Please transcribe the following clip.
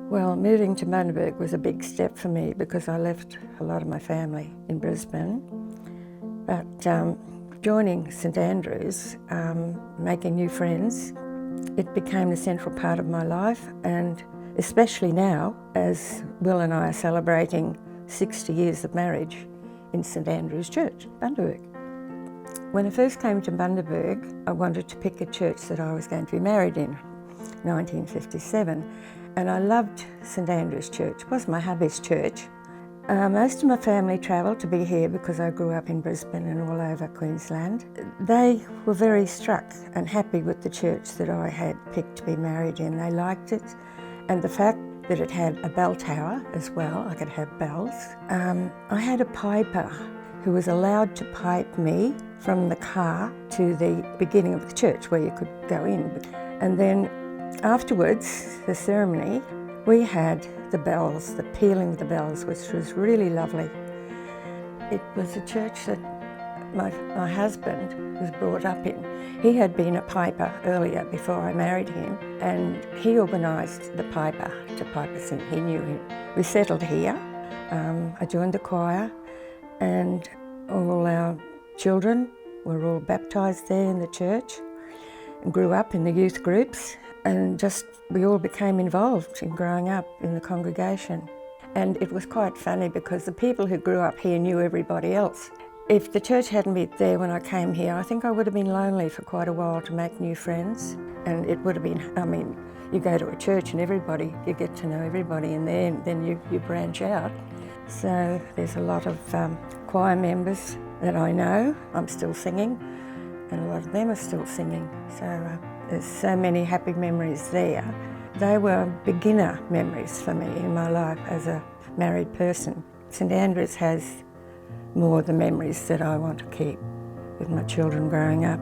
Well, moving to Bundaberg was a big step for me because I left a lot of my family in Brisbane. But joining St Andrews, making new friends, it became the central part of my life, and especially now as Will and I are celebrating 60 years of marriage in St Andrews Church, Bundaberg. When I first came to Bundaberg, I wanted to pick a church that I was going to be married in, 1957, and I loved St Andrews Church. It was my hubby's church. Most of my family travelled to be here because I grew up in Brisbane and all over Queensland. They were very struck and happy with the church that I had picked to be married in. They liked it, and the fact that it had a bell tower as well. I could have bells. I had a piper who was allowed to pipe me from the car to the beginning of the church where you could go in. And then afterwards, the ceremony, we had the bells, the pealing of the bells, which was really lovely. It was a church that my husband was brought up in. He had been a piper earlier before I married him, and he organised the piper to pipe us in. He knew him. We settled here. I joined the choir, and all our children were all baptised there in the church and grew up in the youth groups, and we all became involved in growing up in the congregation. And it was quite funny because the people who grew up here knew everybody else. If the church hadn't been there when I came here, I think I would have been lonely for quite a while to make new friends. And it would have been, you go to a church and you get to know everybody, and then you branch out. So there's a lot of choir members that I know. I'm still singing, and a lot of them are still singing. So there's so many happy memories there. They were beginner memories for me in my life as a married person. St Andrews has more of the memories that I want to keep with my children growing up.